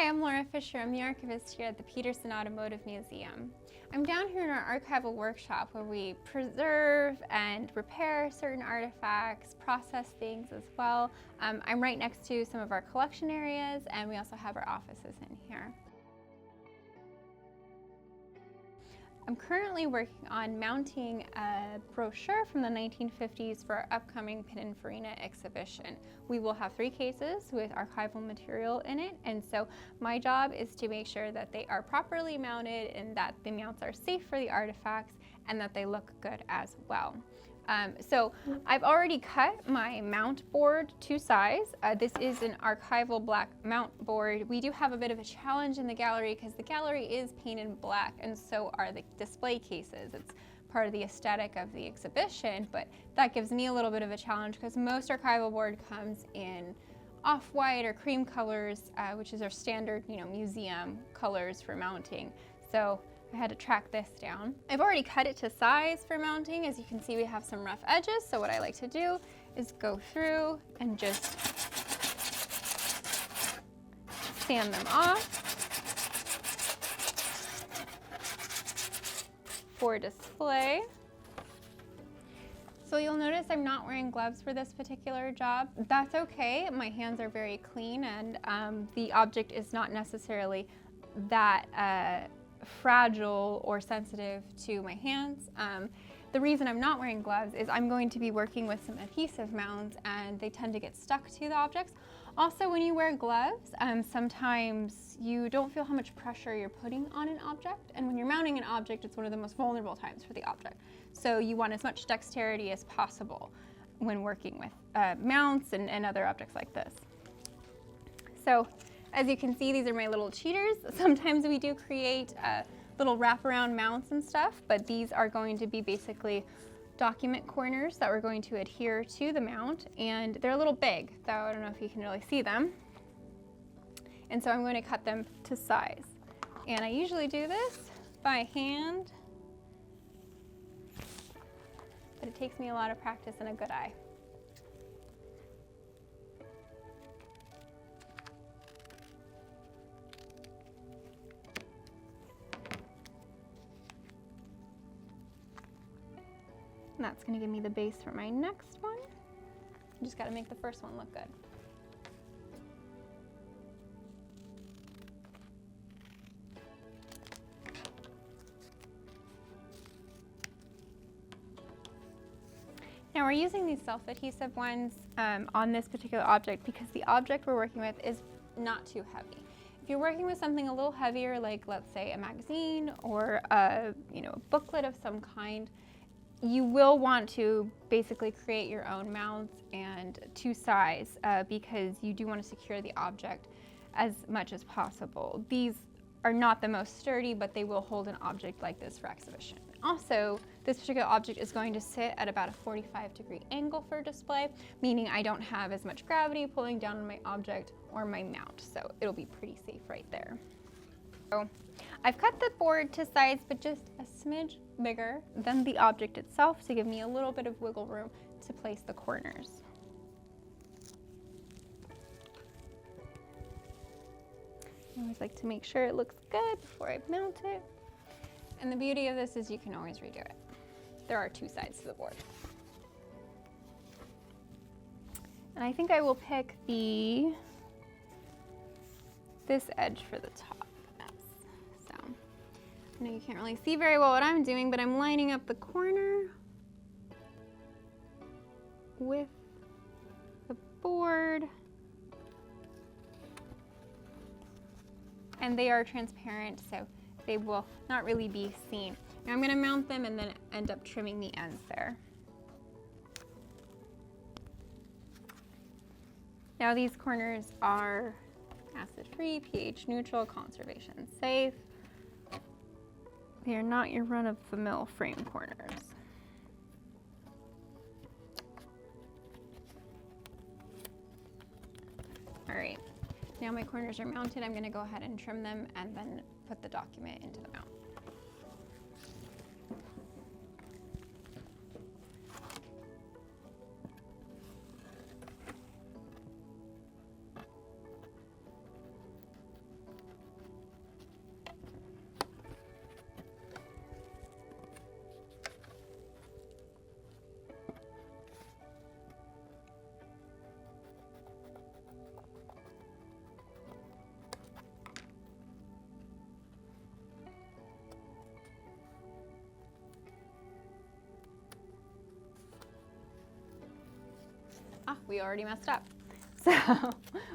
Hi, I'm Laura Fisher. I'm the archivist here at the Petersen Automotive Museum. I'm down here in our archival workshop where we preserve and repair certain artifacts, process things as well. I'm right next to some of our collection areas, and we also have our offices in here. I'm currently working on mounting a brochure from the 1950s for our upcoming Pininfarina exhibition. We will have 3 cases with archival material in it, and so my job is to make sure that they are properly mounted and that the mounts are safe for the artifacts and that they look good as well. So I've already cut my mount board to size. This is an archival black mount board. We do have a bit of a challenge in the gallery because the gallery is painted black and so are the display cases. It's part of the aesthetic of the exhibition, but that gives me a little bit of a challenge because most archival board comes in off-white or cream colors, which is our standard, museum colors for mounting. So I had to track this down. I've already cut it to size for mounting. As you can see, we have some rough edges. So what I like to do is go through and just sand them off for display. So you'll notice I'm not wearing gloves for this particular job. That's okay. My hands are very clean and the object is not necessarily that fragile or sensitive to my hands. The reason I'm not wearing gloves is I'm going to be working with some adhesive mounts and they tend to get stuck to the objects. Also, when you wear gloves, sometimes you don't feel how much pressure you're putting on an object, and when you're mounting an object, it's one of the most vulnerable times for the object. So you want as much dexterity as possible when working with mounts and other objects like this. So as you can see, these are my little cheaters. Sometimes we do create little wraparound mounts and stuff, but these are going to be basically document corners that we're going to adhere to the mount, and they're a little big, though I don't know if you can really see them. And so I'm going to cut them to size. And I usually do this by hand, but it takes me a lot of practice and a good eye. And that's going to give me the base for my next one. I just got to make the first one look good. Now we're using these self-adhesive ones on this particular object because the object we're working with is not too heavy. If you're working with something a little heavier, like let's say a magazine or a booklet of some kind, you will want to basically create your own mounts and to size because you do want to secure the object as much as possible. These are not the most sturdy, but they will hold an object like this for exhibition. Also, this particular object is going to sit at about a 45-degree angle for display, meaning I don't have as much gravity pulling down on my object or my mount, so it'll be pretty safe right there. So I've cut the board to size, but just a smidge bigger than the object itself to give me a little bit of wiggle room to place the corners. I always like to make sure it looks good before I mount it. And the beauty of this is you can always redo it. There are 2 sides to the board. And I think I will pick this edge for the top. I know you can't really see very well what I'm doing, but I'm lining up the corner with the board. And they are transparent, so they will not really be seen. Now I'm going to mount them and then end up trimming the ends there. Now these corners are acid-free, pH neutral, conservation safe. They are not your run-of-the-mill frame corners. All right, now my corners are mounted. I'm going to go ahead and trim them and then put the document into the mount. we already messed up. So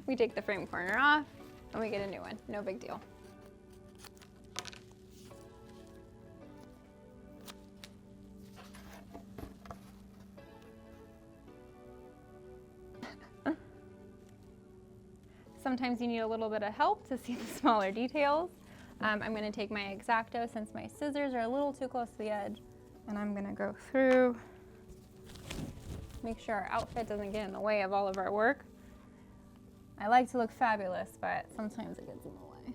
we take the frame corner off and we get a new one, no big deal. Sometimes you need a little bit of help to see the smaller details. I'm going to take my X-Acto since my scissors are a little too close to the edge, and I'm going to go through, make sure our outfit doesn't get in the way of all of our work. I like to look fabulous, but sometimes it gets in the way.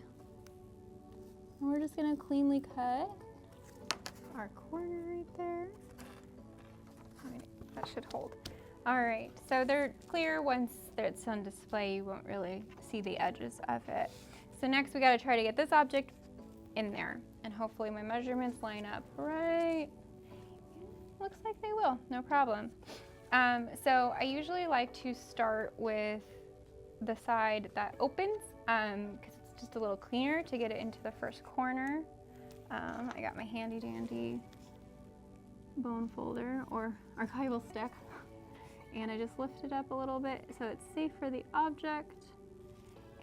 And we're just going to cleanly cut our corner right there. That should hold. All right, so they're clear. Once it's on display, you won't really see the edges of it. So next we gotta try to get this object in there, and hopefully my measurements line up right. Looks like they will, no problem. So I usually like to start with the side that opens, because it's just a little cleaner to get it into the first corner. I got my handy dandy bone folder or archival stick. And I just lift it up a little bit so it's safe for the object.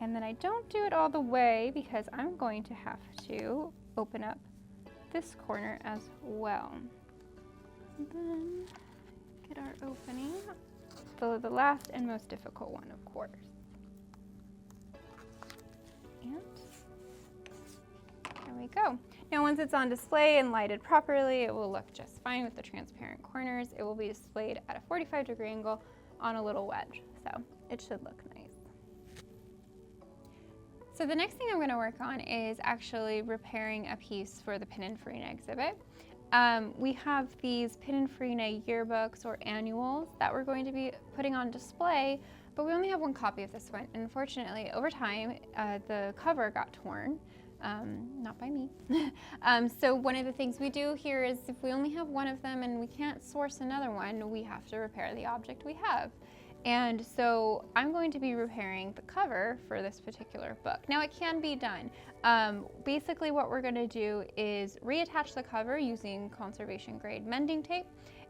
And then I don't do it all the way because I'm going to have to open up this corner as well. And then get our opening. So the last and most difficult one, of course. And there we go. Now once it's on display and lighted properly, it will look just fine with the transparent corners. It will be displayed at a 45-degree angle on a little wedge, so it should look nice. So the next thing I'm going to work on is actually repairing a piece for the Pininfarina exhibit. We have these Pininfarina yearbooks or annuals that we're going to be putting on display, but we only have one copy of this one. And unfortunately, over time, the cover got torn. Not by me. So one of the things we do here is if we only have one of them and we can't source another one, we have to repair the object we have. And so I'm going to be repairing the cover for this particular book. Now it can be done. Basically what we're going to do is reattach the cover using conservation grade mending tape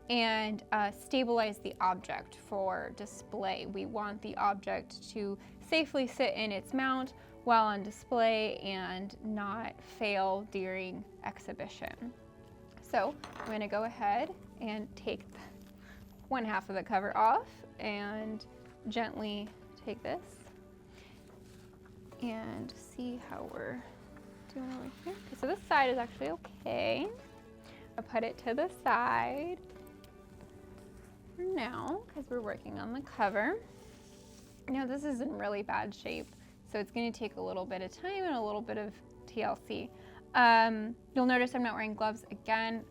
and stabilize the object for display. We want the object to safely sit in its mount while on display and not fail during exhibition. So I'm going to go ahead and take one half of the cover off and gently take this and see how we're doing over here. Okay, so this side is actually okay. I'll put it to the side for now because we're working on the cover. Now this is in really bad shape, so it's going to take a little bit of time and a little bit of TLC. You'll notice I'm not wearing gloves again.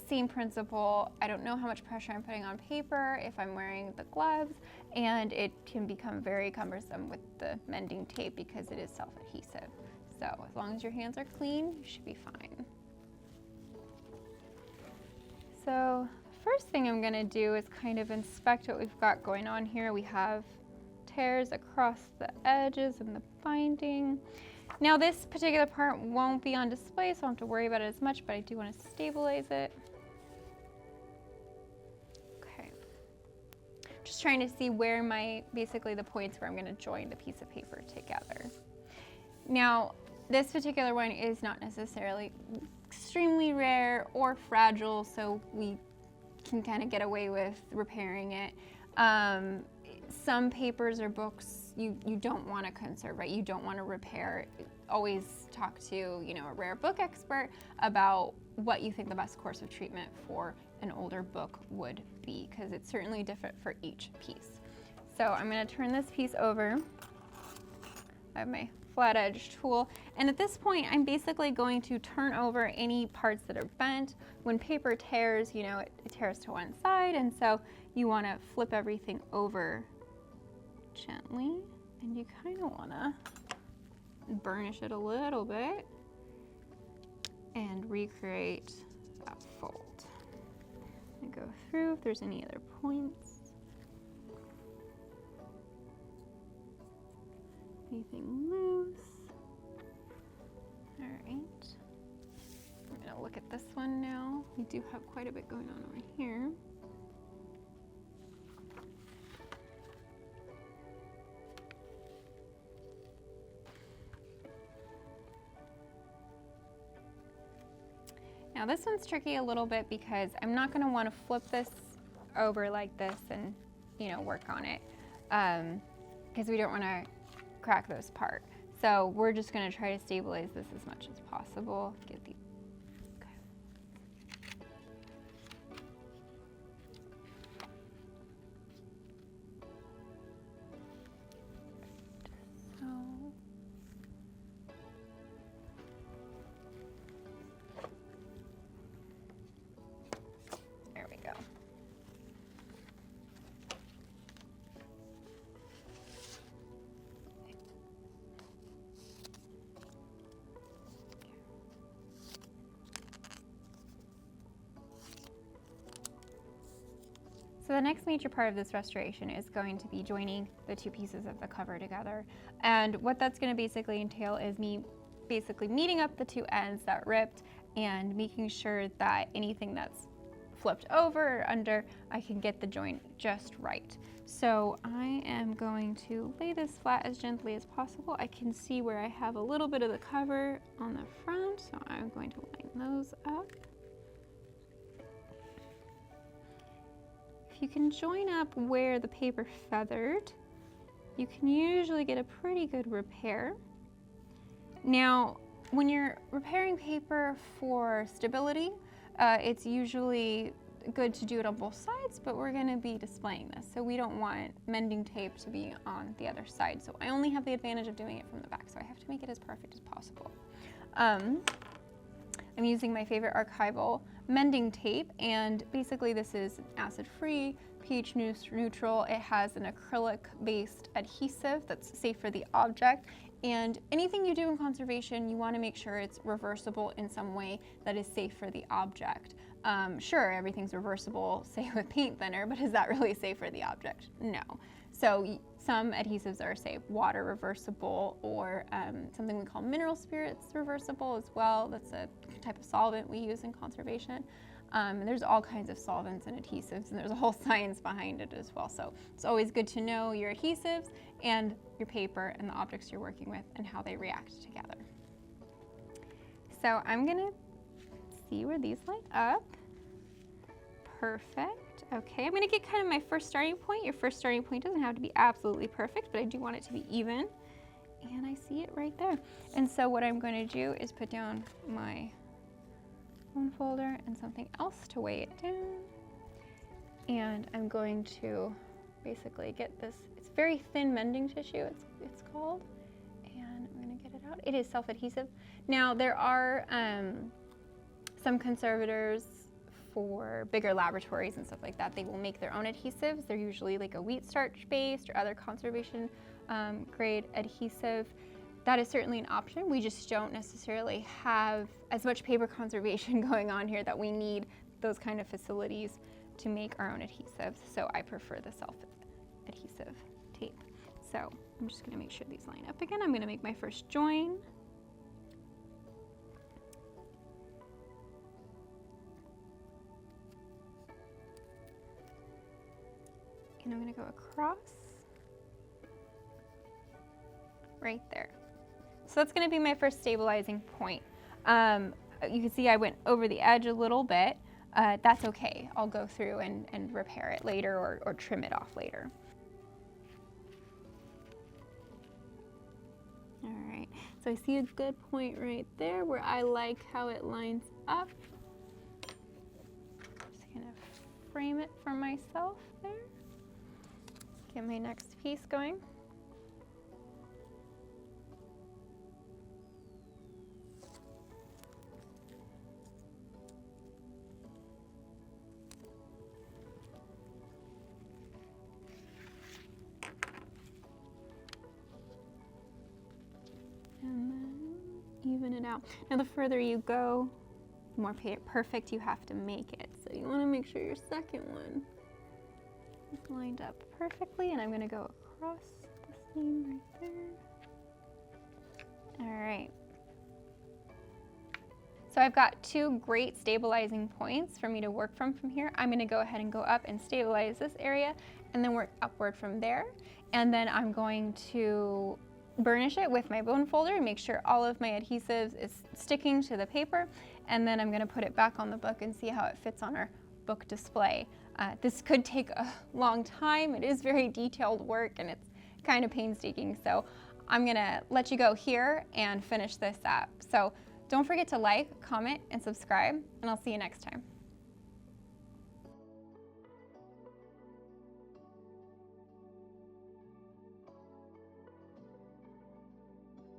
Same principle. I don't know how much pressure I'm putting on paper if I'm wearing the gloves, and it can become very cumbersome with the mending tape because it is self-adhesive. So as long as your hands are clean, you should be fine. So the first thing I'm going to do is kind of inspect what we've got going on here. We have tears across the edges and the binding. Now this particular part won't be on display, so I don't have to worry about it as much, but I do want to stabilize it. Okay. Just trying to see where basically the points where I'm going to join the piece of paper together. Now, this particular one is not necessarily extremely rare or fragile, so we can kind of get away with repairing it. Some papers or books you don't want to conserve, right? You don't want to repair. Always talk to, a rare book expert about what you think the best course of treatment for an older book would be, because it's certainly different for each piece. So I'm going to turn this piece over. I have my flat edge tool, and at this point I'm basically going to turn over any parts that are bent. When paper tears, it tears to one side, and so you want to flip everything over gently, and you kind of want to burnish it a little bit and recreate that fold. And go through if there's any other points. Anything loose. All right. I'm going to look at this one now. We do have quite a bit going on over here. Now this one's tricky a little bit because I'm not going to want to flip this over like this and, you know, work on it because we don't want to crack those apart. So we're just going to try to stabilize this as much as possible. Get the So the next major part of this restoration is going to be joining the two pieces of the cover together. And what that's going to basically entail is me basically meeting up the two ends that ripped and making sure that anything that's flipped over or under, I can get the joint just right. So I am going to lay this flat as gently as possible. I can see where I have a little bit of the cover on the front, so I'm going to line those up. You can join up where the paper feathered. You can usually get a pretty good repair. Now, when you're repairing paper for stability, it's usually good to do it on both sides, but we're gonna be displaying this, so we don't want mending tape to be on the other side. So I only have the advantage of doing it from the back, so I have to make it as perfect as possible. I'm using my favorite archival mending tape, and basically this is acid-free, pH neutral. It has an acrylic-based adhesive that's safe for the object, and anything you do in conservation, you want to make sure it's reversible in some way that is safe for the object. Sure, everything's reversible, say with paint thinner, but is that really safe for the object? No. So some adhesives are, say, water reversible, or something we call mineral spirits reversible as well. That's a type of solvent we use in conservation. And there's all kinds of solvents and adhesives, and there's a whole science behind it as well. So it's always good to know your adhesives and your paper and the objects you're working with and how they react together. So I'm gonna see where these line up. Perfect. Okay, I'm gonna get kind of my first starting point. Your first starting point doesn't have to be absolutely perfect, but I do want it to be even. And I see it right there. And so what I'm going to do is put down my phone folder and something else to weigh it down. And I'm going to basically get this, it's very thin mending tissue, it's called. And I'm gonna get it out. It is self-adhesive. Now there are some conservators for bigger laboratories and stuff like that. They will make their own adhesives. They're usually like a wheat starch based or other conservation grade adhesive. That is certainly an option. We just don't necessarily have as much paper conservation going on here that we need those kind of facilities to make our own adhesives. So I prefer the self-adhesive tape. So I'm just gonna make sure these line up again. I'm gonna make my first join. And I'm gonna go across right there. So that's gonna be my first stabilizing point. You can see I went over the edge a little bit. That's okay. I'll go through and repair it later or trim it off later. All right, so I see a good point right there where I like how it lines up. Just gonna frame it for myself there. Get my next piece going. And then even it out. Now the further you go, the more perfect you have to make it. So you want to make sure your second one is lined up perfectly, and I'm going to go across the seam right there. All right. So I've got two great stabilizing points for me to work from here. I'm going to go ahead and go up and stabilize this area and then work upward from there. And then I'm going to burnish it with my bone folder and make sure all of my adhesives is sticking to the paper, and then I'm going to put it back on the book and see how it fits on our book display. This could take a long time. It is very detailed work and it's kind of painstaking, so I'm going to let you go here and finish this up. So don't forget to like, comment, and subscribe, and I'll see you next time.